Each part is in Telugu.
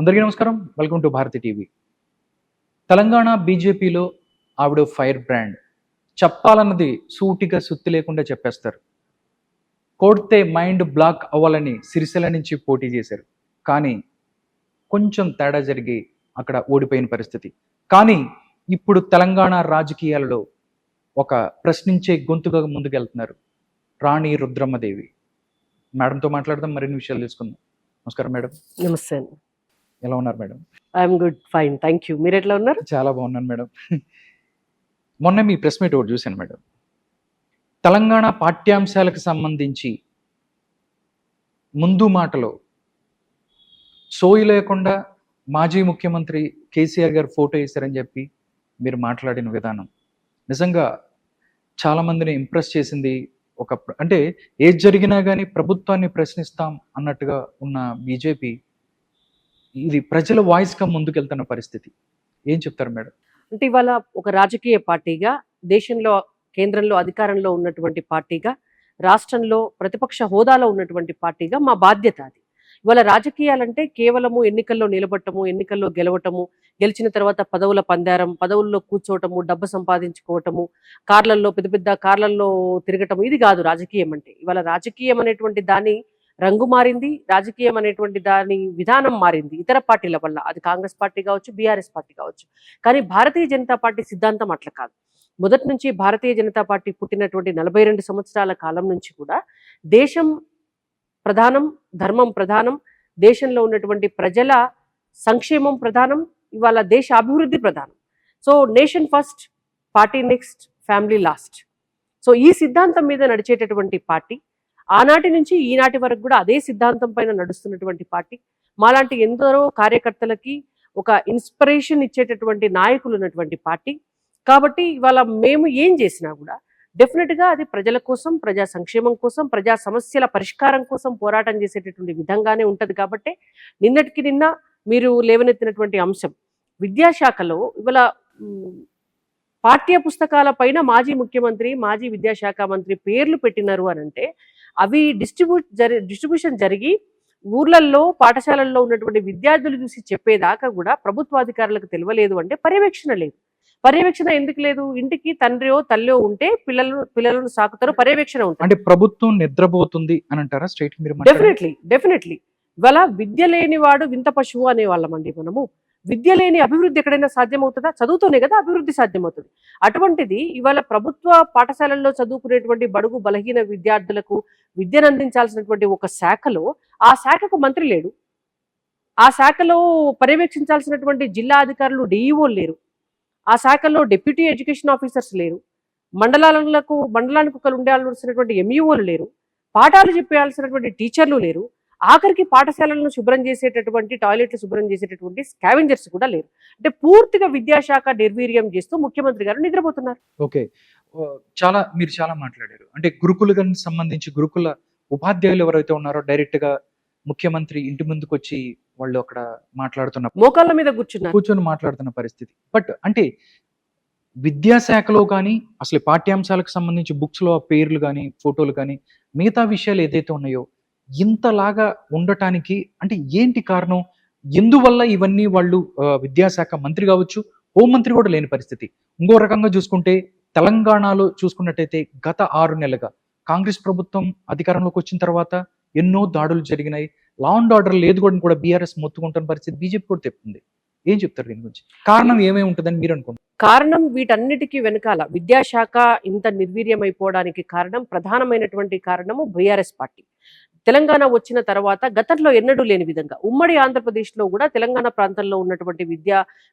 అందరికీ నమస్కారం. Welcome to Bharati TV. Telangana బీజేపీలో ఆవిడ ఫైర్ బ్రాండ్. చెప్పాలన్నది సూటిగా సుత్తి లేకుండా చెప్పేస్తారు. కొడితే మైండ్ బ్లాక్ అవ్వాలని సిరిసిల్ల నుంచి పోటీ చేశారు. కానీ కొంచెం తేడా జరిగి అక్కడ ఓడిపోయిన పరిస్థితి. కానీ ఇప్పుడు తెలంగాణ రాజకీయాలలో ఒక ప్రశ్నించే గొంతుగా ముందుకెళ్తున్నారు రాణి రుద్రమ్మదేవి. మేడంతో మాట్లాడదాం, మరిన్ని విషయాలు తెలుసుకుందాం. నమస్కారం మేడం. నమస్తే అండి. ఎలా ఉన్నారు madam? I'm good, fine, thank you. మీరు ఎట్లా ఉన్నారు? చాలా బాగున్నాను మేడం. మొన్న మీ ప్రెస్ మీట్ ఒకటి చూశాను మేడం. తెలంగాణ పాఠ్యాంశాలకు సంబంధించి ముందు మాటలో సోయి లేకుండా మాజీ ముఖ్యమంత్రి కేసీఆర్ గారు ఫోటో వేశారని చెప్పి మీరు మాట్లాడిన విధానం నిజంగా చాలామందిని ఇంప్రెస్ చేసింది. అంటే ఏది జరిగినా కానీ ప్రభుత్వాన్ని ప్రశ్నిస్తాం అన్నట్టుగా ఉన్న బీజేపీ ఇది ప్రజల వాయిస్గా ముందుకెళ్తున్న పరిస్థితి. ఏం చెప్తారు మేడం? అంటే ఇవాళ ఒక రాజకీయ పార్టీగా, దేశంలో కేంద్రంలో అధికారంలో ఉన్నటువంటి పార్టీగా, రాష్ట్రంలో ప్రతిపక్ష హోదాలో ఉన్నటువంటి పార్టీగా మా బాధ్యత అది. ఇవాళ రాజకీయాలంటే కేవలము ఎన్నికల్లో నిలబడటము, ఎన్నికల్లో గెలవటము, గెలిచిన తర్వాత పదవుల పందారం, పదవుల్లో కూర్చోవటము, డబ్బు సంపాదించుకోవటము, కార్లల్లో పెద్ద పెద్ద కార్లల్లో తిరగటము, ఇది కాదు రాజకీయం అంటే. ఇవాళ రాజకీయం అనేటువంటి దాని రంగు మారింది, రాజకీయం అనేటువంటి దాని విధానం మారింది ఇతర పార్టీల వల్ల. అది కాంగ్రెస్ పార్టీ కావచ్చు, బీఆర్ఎస్ పార్టీ కావచ్చు. కానీ భారతీయ జనతా పార్టీ సిద్ధాంతం అట్లా కాదు. మొదటి నుంచి భారతీయ జనతా పార్టీ పుట్టినటువంటి 42 సంవత్సరాల కాలం నుంచి కూడా దేశం ప్రధానం, ధర్మం ప్రధానం, దేశంలో ఉన్నటువంటి ప్రజల సంక్షేమం ప్రధానం, ఇవాళ దేశ అభివృద్ధి ప్రధానం. So nation first, party next, family last. So ఈ సిద్ధాంతం మీద నడిచేటటువంటి పార్టీ, ఆనాటి నుంచి ఈనాటి వరకు కూడా అదే సిద్ధాంతం పైన నడుస్తున్నటువంటి పార్టీ. మాలాంటి ఎందరో కార్యకర్తలకి ఒక ఇన్స్పిరేషన్ ఇచ్చేటటువంటి నాయకులు ఉన్నటువంటి పార్టీ. కాబట్టి ఇవాళ మేము ఏం చేసినా కూడా డెఫినెట్గా అది ప్రజల కోసం, ప్రజా సంక్షేమం కోసం, ప్రజా సమస్యల పరిష్కారం కోసం పోరాటం చేసేటటువంటి విధంగానే ఉంటుంది. కాబట్టి నిన్నటికి నిన్న మీరు లేవనెత్తినటువంటి అంశం, విద్యాశాఖలో ఇవాళ పాఠ్య పుస్తకాల పైన మాజీ ముఖ్యమంత్రి, మాజీ విద్యాశాఖ మంత్రి పేర్లు పెట్టినారు అని అంటే అవి డిస్ట్రిబ్యూషన్ జరిగి ఊర్లల్లో, పాఠశాలల్లో ఉన్నటువంటి విద్యార్థులు చూసి చెప్పేదాకా కూడా ప్రభుత్వాధికారులకు తెలియలేదు అంటే పర్యవేక్షణ లేదు. పర్యవేక్షణ ఎందుకు లేదు? ఇంటికి తండ్రియో తల్లో ఉంటే పిల్లలను సాకుతారు, పర్యవేక్షణ ఉంటుంది. అంటే ప్రభుత్వం నిద్రపోతుంది అని అంటారా? స్ట్రైట్ మీరు డెఫినెట్లీ ఇవాళ విద్య లేనివాడు వింత పశువు అనేవాళ్ళమండి మనము. విద్య లేని అభివృద్ధి ఎక్కడైనా సాధ్యమవుతుందా? చదువుతోనే కదా అభివృద్ధి సాధ్యమవుతుంది. అటువంటిది ఇవాళ ప్రభుత్వ పాఠశాలల్లో చదువుకునేటువంటి బడుగు బలహీన విద్యార్థులకు విద్యను అందించాల్సినటువంటి ఒక శాఖలో ఆ శాఖకు మంత్రి లేడు, ఆ శాఖలో పర్యవేక్షించాల్సినటువంటి జిల్లా అధికారులు డిఈఓలు లేరు, ఆ శాఖలో డిప్యూటీ ఎడ్యుకేషన్ ఆఫీసర్స్ లేరు, మండలానికి ఒకరు ఉండాల్సినటువంటి ఎంఈఓలు లేరు, పాఠాలు చెప్పాల్సినటువంటి టీచర్లు లేరు, ఆఖరికి పాఠశాలలను శుభ్రం చేసేటటువంటి, టాయిలెట్లు శుభ్రం చేసేటటువంటి స్కావెంజర్స్ కూడా లేరు. అంటే పూర్తిగా విద్యాశాఖ నిర్వీర్యం చేస్తూ ముఖ్యమంత్రి గారు నిద్రపోతున్నారు. ఓకే, మీరు చాలా మాట్లాడారు. అంటే గురుకులకు సంబంధించి గురుకుల ఉపాధ్యాయులు ఎవరైతే ఉన్నారో డైరెక్ట్ గా ముఖ్యమంత్రి ఇంటి ముందుకు వచ్చి వాళ్ళు అక్కడ మోకాళ్ళ మీద కూర్చొని మాట్లాడుతున్న పరిస్థితి. బట్ అంటే విద్యాశాఖలో కానీ అసలు పాఠ్యాంశాలకు సంబంధించి బుక్స్ లో పేర్లు కానీ, ఫోటోలు కానీ, మిగతా విషయాలు ఏదైతే ఉన్నాయో ఇంతలాగా ఉండటానికి అంటే ఏంటి కారణం? ఎందువల్ల ఇవన్నీ వాళ్ళు విద్యాశాఖ మంత్రి కావచ్చు, హోంమంత్రి కూడా లేని పరిస్థితి. ఇంకో రకంగా చూసుకుంటే తెలంగాణలో చూసుకున్నట్టయితే గత 6 నెలలుగా కాంగ్రెస్ ప్రభుత్వం అధికారంలోకి వచ్చిన తర్వాత ఎన్నో దాడులు జరిగినాయి. లా అండ్ ఆర్డర్ లేదు కూడా బీఆర్ఎస్ మొత్తుకుంటున్న పరిస్థితి బీజేపీ కూడా తెప్పింది. ఏం చెప్తారు దీని గురించి? కారణం ఏమేమి ఉంటుందని మీరు అనుకుంటారు? కారణం వీటన్నిటికీ వెనకాల విద్యాశాఖ ఇంత నిర్వీర్యమైపోవడానికి కారణం, ప్రధానమైనటువంటి కారణము బీఆర్ఎస్ పార్టీ. తెలంగాణ వచ్చిన తర్వాత గతంలో ఎన్నడూ లేని విధంగా ఉమ్మడి ఆంధ్రప్రదేశ్లో కూడా తెలంగాణ ప్రాంతంలో ఉన్నటువంటి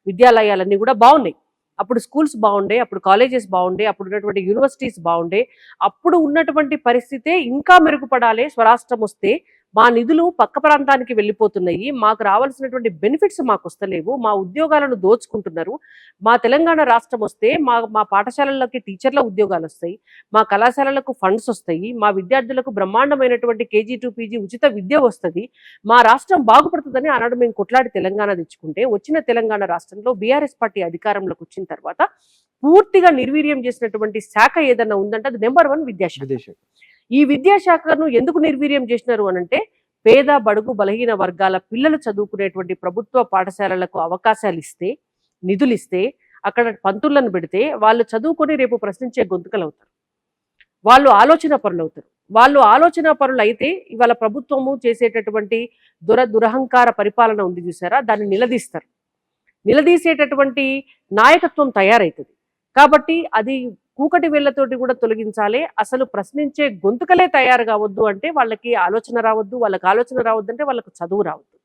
విద్యాలయాలన్నీ కూడా బాగున్నాయి. అప్పుడు స్కూల్స్ బాగుండే, అప్పుడు కాలేజెస్ బాగుండే, అప్పుడు ఉన్నటువంటి యూనివర్సిటీస్ బాగుండే. అప్పుడు ఉన్నటువంటి పరిస్థితే ఇంకా మెరుగుపడాలి. స్వరాష్ట్రం వస్తే మా నిధులు పక్క ప్రాంతానికి వెళ్ళిపోతున్నాయి, మాకు రావాల్సినటువంటి బెనిఫిట్స్ మాకు వస్తలేవు, మా ఉద్యోగాలను దోచుకుంటున్నారు, మా తెలంగాణ రాష్ట్రం వస్తే మా పాఠశాలలకి టీచర్ల ఉద్యోగాలు వస్తాయి, మా కళాశాలలకు ఫండ్స్ వస్తాయి, మా విద్యార్థులకు బ్రహ్మాండమైనటువంటి కేజీ టు పీజీ ఉచిత విద్య వస్తుంది, మా రాష్ట్రం బాగుపడుతుందని ఆనాడు మేము కొట్లాడి తెలంగాణ తెచ్చుకుంటే, వచ్చిన తెలంగాణ రాష్ట్రంలో బీఆర్ఎస్ పార్టీ అధికారంలోకి వచ్చిన తర్వాత పూర్తిగా నిర్వీర్యం చేసినటువంటి శాఖ ఏదన్నా ఉందంటే అది నెంబర్ 1 విద్యాశాఖ. ఈ విద్యాశాఖను ఎందుకు నిర్వీర్యం చేసినారు అనంటే పేద బడుగు బలహీన వర్గాల పిల్లలు చదువుకునేటువంటి ప్రభుత్వ పాఠశాలలకు అవకాశాలు ఇస్తే, నిధులు ఇస్తే, అక్కడ పంతులను పెడితే వాళ్ళు చదువుకొని రేపు ప్రశ్నించే గొంతుకలు అవుతారు. వాళ్ళు ఆలోచన పరులు అవుతారు. వాళ్ళు ఆలోచన పరులు అయితే ఇవాళ ప్రభుత్వము చేసేటటువంటి దురహంకార పరిపాలన ఉంది చూసారా, దాన్ని నిలదీస్తారు. నిలదీసేటటువంటి నాయకత్వం తయారవుతుంది. కాబట్టి అది కూకటి వేళ్లతోటి కూడా తొలగించాలి. అసలు ప్రశ్నించే గొంతుకలే తయారు కావద్దు అంటే వాళ్ళకి ఆలోచన రావద్దు. వాళ్ళకి ఆలోచన రావద్దు అంటే వాళ్ళకు చదువు రావద్దు.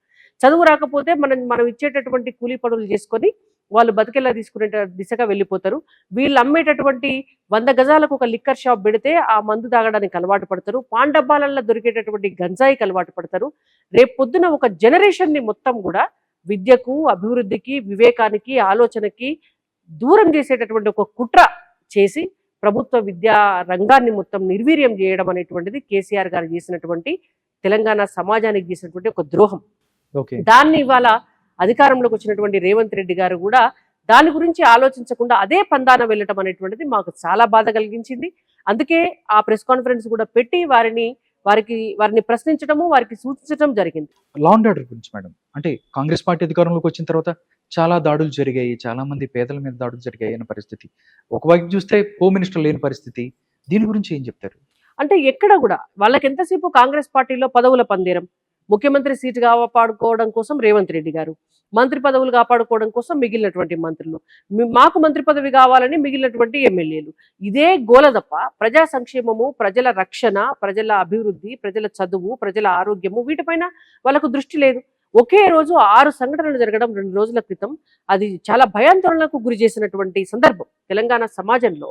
చదువు రాకపోతే మనం ఇచ్చేటటువంటి కూలీ పనులు చేసుకొని వాళ్ళు బతికేలా తీసుకునే దిశగా వెళ్ళిపోతారు. వీళ్ళు అమ్మేటటువంటి 100 గజాలకు ఒక లిక్కర్ షాప్ పెడితే ఆ మందు తాగడానికి అలవాటు పడతారు. పాన్ డబ్బాలలో దొరికేటటువంటి గంజాయికి అలవాటు పడతారు. రేపు పొద్దున ఒక జనరేషన్ని మొత్తం కూడా విద్యకు, అభివృద్ధికి, వివేకానికి, ఆలోచనకి దూరం చేసేటటువంటి ఒక కుట్ర చేసి ప్రభుత్వ విద్యా రంగాన్ని మొత్తం నిర్వీర్యం చేయడం అనేటువంటిది కేసీఆర్ గారు చేసినటువంటి, తెలంగాణ సమాజానికి చేసినటువంటి ఒక ద్రోహం. దాన్ని ఇవాళ అధికారంలోకి వచ్చినటువంటి రేవంత్ రెడ్డి గారు కూడా దాని గురించి ఆలోచించకుండా అదే పందాన వెళ్ళటం అనేటువంటిది మాకు చాలా బాధ కలిగించింది. అందుకే ఆ ప్రెస్ కాన్ఫరెన్స్ కూడా పెట్టి వారిని ప్రశ్నించడము, వారికి సూచించడం జరిగింది. లా అండ్ ఆర్డర్ గురించి మేడం, అంటే కాంగ్రెస్ పార్టీ అధికారంలోకి వచ్చిన తర్వాత చాలా దాడులు జరిగాయి, చాలా మంది పేదల మీద దాడులు జరిగాయి అనే పరిస్థితి. ఒకవైపు చూస్తే హోమ్ మినిస్టర్ లేని పరిస్థితి. దీని గురించి ఏం చెప్తారు? అంటే ఎక్కడ కూడా వాళ్ళకి ఎంతసేపు కాంగ్రెస్ పార్టీలో పదవుల పందేరం. ముఖ్యమంత్రి సీటు కాపాడుకోవడం కోసం రేవంత్ రెడ్డి గారు, మంత్రి పదవులు కాపాడుకోవడం కోసం మిగిలినటువంటి మంత్రులు, మాకు మంత్రి పదవి కావాలని మిగిలినటువంటి ఎమ్మెల్యేలు. ఇదే గోల తప్ప ప్రజా సంక్షేమము, ప్రజల రక్షణ, ప్రజల అభివృద్ధి, ప్రజల చదువు, ప్రజల ఆరోగ్యము వీటిపైన వాళ్ళకు దృష్టి లేదు. ఒకే రోజు 6 సంఘటనలు జరగడం 2 రోజుల క్రితం, అది చాలా భయాందోళనకు గురి చేసినటువంటి సందర్భం. తెలంగాణ సమాజంలో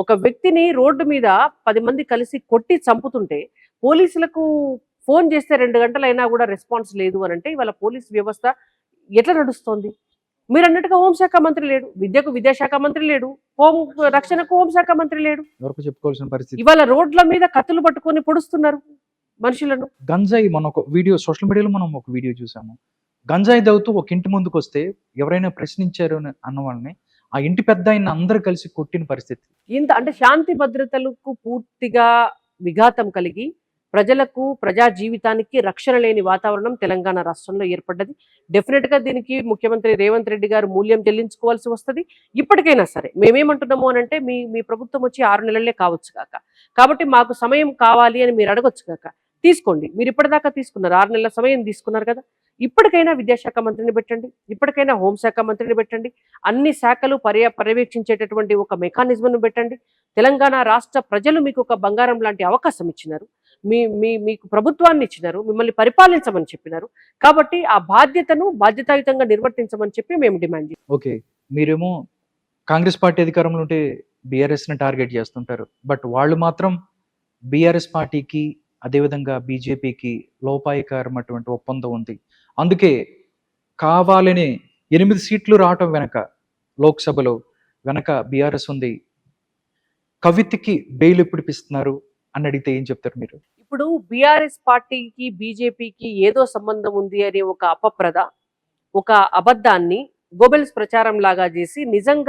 ఒక వ్యక్తిని రోడ్డు మీద 10 మంది కలిసి కొట్టి చంపుతుంటే పోలీసులకు ఫోన్ చేస్తే 2 గంటలైనా కూడా రెస్పాన్స్ లేదు అని అంటే ఇవాళ పోలీస్ వ్యవస్థ ఎట్లా నడుస్తోంది? మీరు అన్నట్టుగా హోంశాఖ మంత్రి లేడు, విద్యకు విద్యాశాఖ మంత్రి లేడు, రక్షణకు హోంశాఖ మంత్రి లేడు. చెప్పుకోవాల్సిన పరిస్థితి. ఇవాళ రోడ్ల మీద కత్తులు పట్టుకొని పొడుస్తున్నారు మనుషులను. గంజాయి, మన ఒక వీడియో సోషల్ మీడియాలో మనం ఒక వీడియో చూసాము. గంజాయి దవ్వుతూ ఒక ఇంటి ముందుకు వస్తే ఎవరైనా ప్రశ్నించారు అన్న వాళ్ళని ఆ ఇంటి పెద్ద ఆయన అందరూ కలిసి కొట్టిన పరిస్థితి. ఇంత అంటే శాంతి భద్రతలకు పూర్తిగా విఘాతం కలిగి ప్రజలకు, ప్రజా జీవితానికి రక్షణ లేని వాతావరణం తెలంగాణ రాష్ట్రంలో ఏర్పడ్డది. డెఫినెట్ గా దీనికి ముఖ్యమంత్రి రేవంత్ రెడ్డి గారు మూల్యం చెల్లించుకోవాల్సి వస్తుంది. ఇప్పటికైనా సరే మేమేమంటున్నాము అని అంటే మీ ప్రభుత్వం వచ్చి 6 నెలలే కావచ్చు కాక, కాబట్టి మాకు సమయం కావాలి అని మీరు అడగొచ్చు కాక, తీసుకోండి. మీరు ఇప్పటిదాకా తీసుకున్నారు, 6 నెలల సమయం తీసుకున్నారు కదా, ఇప్పటికైనా విద్యాశాఖ మంత్రిని పెట్టండి, ఇప్పటికైనా హోంశాఖ మంత్రిని పెట్టండి, అన్ని శాఖలు పర్యవేక్షించేటటువంటి ఒక మెకానిజంను పెట్టండి. తెలంగాణ రాష్ట్ర ప్రజలు మీకు ఒక బంగారం లాంటి అవకాశం ఇచ్చినారు, మీకు ప్రభుత్వాన్ని ఇచ్చినారు, మిమ్మల్ని పరిపాలించమని చెప్పినారు. కాబట్టి ఆ బాధ్యతను బాధ్యతాయుతంగా నిర్వర్తించమని చెప్పి మేము డిమాండ్ చేస్తాం. ఓకే, మీరేమో కాంగ్రెస్ పార్టీ అధికారంలో ఉంటే బీఆర్ఎస్ ని టార్గెట్ చేస్తుంటారు, బట్ వాళ్ళు మాత్రం బీఆర్ఎస్ పార్టీకి అదేవిధంగా బీజేపీకి లోపాయకరమైనటువంటి ఒప్పందం ఉంది. అందుకే కావాలని 8 సీట్లు రావటం వెనక లోక్సభలో వెనక బీఆర్ఎస్ ఉంది. కవితకి బెయిల్ ఎప్పుడు ఇప్పిస్తున్నారు అని అడిగితే ఏం చెప్తారు మీరు? ఇప్పుడు బీఆర్ఎస్ పార్టీకి బీజేపీకి ఏదో సంబంధం ఉంది అనే ఒక ఒక అబద్ధాన్ని గోబెల్స్ ప్రచారం లాగా చేసి నిజంగా